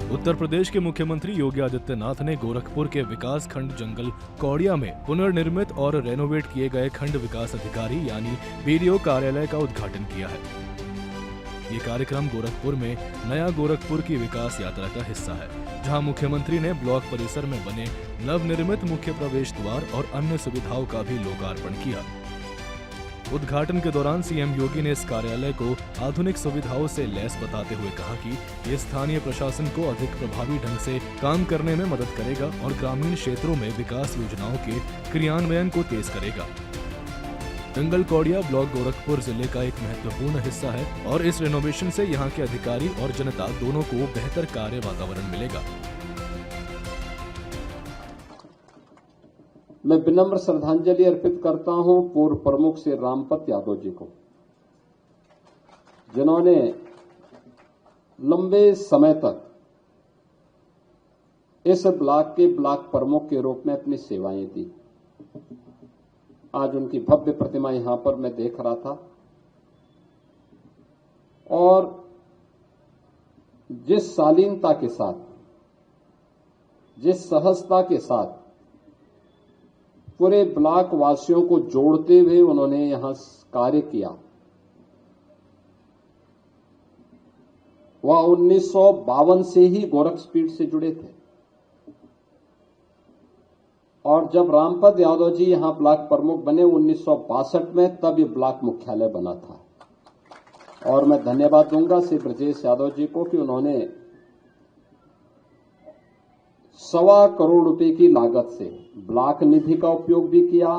उत्तर प्रदेश के मुख्यमंत्री योगी आदित्यनाथ ने गोरखपुर के विकास खंड जंगल कौड़िया में पुनर्निर्मित और रेनोवेट किए गए खंड विकास अधिकारी यानी बीडीओ कार्यालय का उद्घाटन किया है। ये कार्यक्रम गोरखपुर में नया गोरखपुर की विकास यात्रा का हिस्सा है, जहां मुख्यमंत्री ने ब्लॉक परिसर में बने नवनिर्मित मुख्य प्रवेश द्वार और अन्य सुविधाओं का भी लोकार्पण किया। उद्घाटन के दौरान सीएम योगी ने इस कार्यालय को आधुनिक सुविधाओं से लैस बताते हुए कहा कि ये स्थानीय प्रशासन को अधिक प्रभावी ढंग से काम करने में मदद करेगा और ग्रामीण क्षेत्रों में विकास योजनाओं के क्रियान्वयन को तेज करेगा। जंगल कौड़िया ब्लॉक गोरखपुर जिले का एक महत्वपूर्ण हिस्सा है और इस रेनोवेशन से यहाँ के अधिकारी और जनता दोनों को बेहतर कार्य वातावरण मिलेगा। मैं विनम्र श्रद्धांजलि अर्पित करता हूं पूर्व प्रमुख श्री रामपत यादव जी को, जिन्होंने लंबे समय तक इस ब्लॉक के ब्लॉक प्रमुख के रूप में अपनी सेवाएं दी। आज उनकी भव्य प्रतिमा यहां पर मैं देख रहा था और जिस शालीनता के साथ, जिस सहजता के साथ पूरे ब्लॉक वासियों को जोड़ते हुए उन्होंने यहां कार्य किया, वह 1952 से ही गोरखपीठ से जुड़े थे और जब रामपत यादव जी यहां ब्लॉक प्रमुख बने 1962 में, तब ये ब्लॉक मुख्यालय बना था। और मैं धन्यवाद दूंगा श्री ब्रजेश यादव जी को कि उन्होंने 1.25 करोड़ रुपए की लागत से ब्लॉक निधि का उपयोग भी किया,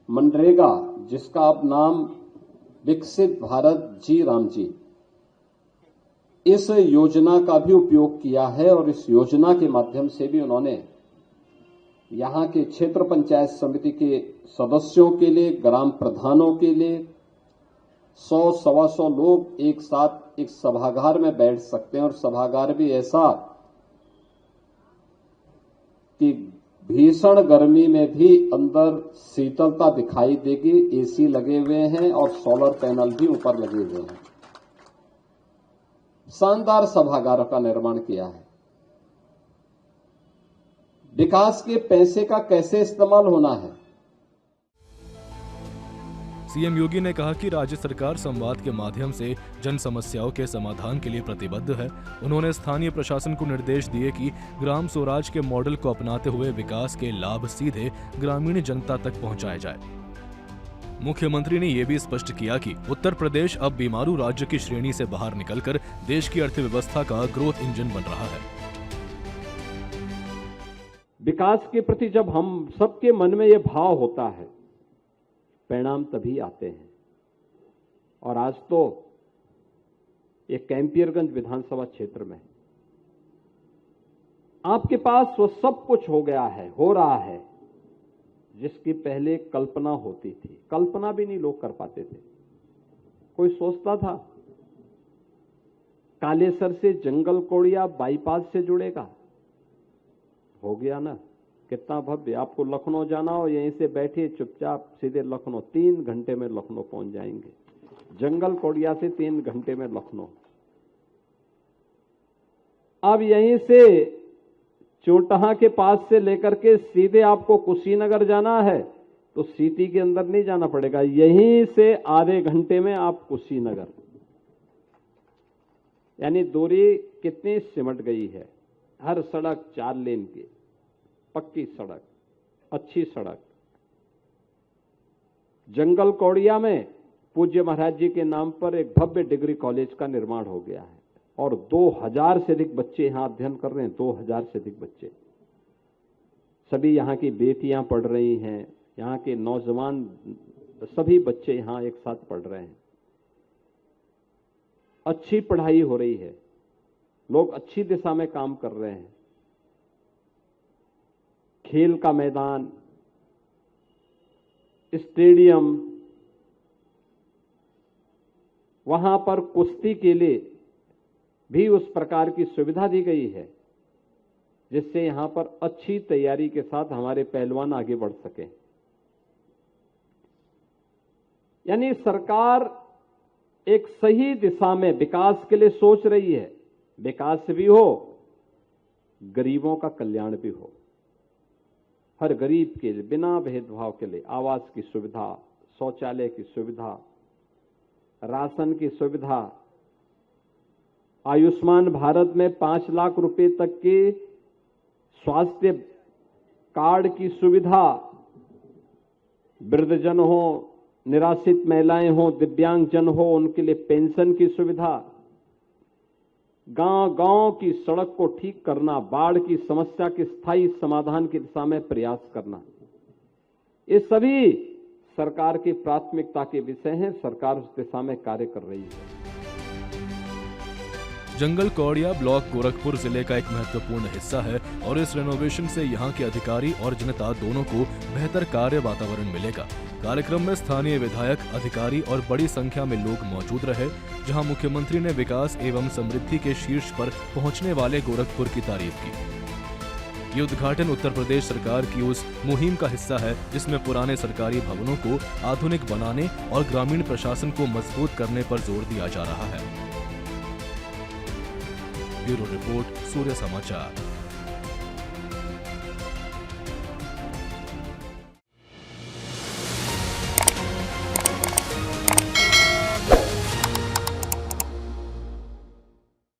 मनरेगा जिसका अब नाम विकसित भारत जी राम जी, इस योजना का भी उपयोग किया है और इस योजना के माध्यम से भी उन्होंने यहां के क्षेत्र पंचायत समिति के सदस्यों के लिए, ग्राम प्रधानों के लिए 100-125 लोग एक साथ एक सभागार में बैठ सकते हैं और सभागार भी ऐसा कि भीषण गर्मी में भी अंदर शीतलता दिखाई देगी। एसी लगे हुए हैं और सोलर पैनल भी ऊपर लगे हुए हैं। शानदार सभागार का निर्माण किया है। विकास के पैसे का कैसे इस्तेमाल होना है। सीएम योगी ने कहा कि राज्य सरकार संवाद के माध्यम से जन समस्याओं के समाधान के लिए प्रतिबद्ध है। उन्होंने स्थानीय प्रशासन को निर्देश दिए कि ग्राम स्वराज के मॉडल को अपनाते हुए विकास के लाभ सीधे ग्रामीण जनता तक पहुंचाए जाए। मुख्यमंत्री ने यह भी स्पष्ट किया कि उत्तर प्रदेश अब बीमारू राज्य की श्रेणी से बाहर निकलकर देश की अर्थव्यवस्था का ग्रोथ इंजन बन रहा है। विकास के प्रति जब हम सबके मन में यह भाव होता है, परिणाम तभी आते हैं। और आज तो ये कैंपियरगंज विधानसभा क्षेत्र में आपके पास वो सब कुछ हो गया है, हो रहा है, जिसकी पहले कल्पना होती थी। कल्पना भी नहीं लोग कर पाते थे। कोई सोचता था कालेसर से जंगल कौड़िया बाईपास से जुड़ेगा, हो गया ना। कितना भव्य। आपको लखनऊ जाना हो, यहीं से बैठे चुपचाप सीधे लखनऊ, 3 घंटे में लखनऊ पहुंच जाएंगे। जंगल कौड़िया से 3 घंटे में लखनऊ। अब यहीं से चोटहा के पास से लेकर के सीधे आपको कुशीनगर जाना है तो सिटी के अंदर नहीं जाना पड़ेगा, यहीं से आधे घंटे में आप कुशीनगर। यानी दूरी कितनी सिमट गई है। हर सड़क 4 लेन की, पक्की सड़क, अच्छी सड़क। जंगल कौड़िया में पूज्य महाराज जी के नाम पर एक भव्य डिग्री कॉलेज का निर्माण हो गया है और 2000 से अधिक बच्चे यहां अध्ययन कर रहे हैं। 2000 से अधिक बच्चे, सभी यहां की बेटियां पढ़ रही हैं, यहां के नौजवान सभी बच्चे यहां एक साथ पढ़ रहे हैं। अच्छी पढ़ाई हो रही है, लोग अच्छी दिशा में काम कर रहे हैं। खेल का मैदान, स्टेडियम, वहां पर कुश्ती के लिए भी उस प्रकार की सुविधा दी गई है जिससे यहां पर अच्छी तैयारी के साथ हमारे पहलवान आगे बढ़ सके। यानी सरकार एक सही दिशा में विकास के लिए सोच रही है। विकास भी हो, गरीबों का कल्याण भी हो। हर गरीब के लिए बिना भेदभाव के लिए आवास की सुविधा, शौचालय की सुविधा, राशन की सुविधा, आयुष्मान भारत में 5 लाख रुपए तक के स्वास्थ्य कार्ड की सुविधा, वृद्धजन हो, निराश्रित महिलाएं हो, दिव्यांगजन हो, उनके लिए पेंशन की सुविधा, गांव-गांव की सड़क को ठीक करना, बाढ़ की समस्या के स्थायी समाधान की दिशा में प्रयास करना, ये सभी सरकार की प्राथमिकता के विषय हैं। सरकार उस दिशा में कार्य कर रही है। जंगल कौड़िया ब्लॉक गोरखपुर जिले का एक महत्वपूर्ण हिस्सा है और इस रेनोवेशन से यहाँ के अधिकारी और जनता दोनों को बेहतर कार्य वातावरण मिलेगा। कार्यक्रम में स्थानीय विधायक, अधिकारी और बड़ी संख्या में लोग मौजूद रहे, जहाँ मुख्यमंत्री ने विकास एवं समृद्धि के शीर्ष पर पहुँचने वाले गोरखपुर की तारीफ की। ये उद्घाटन उत्तर प्रदेश सरकार की उस मुहिम का हिस्सा है जिसमें पुराने सरकारी भवनों को आधुनिक बनाने और ग्रामीण प्रशासन को मजबूत करने पर जोर दिया जा रहा है। ब्यूरो रिपोर्ट, सूर्य समाचार।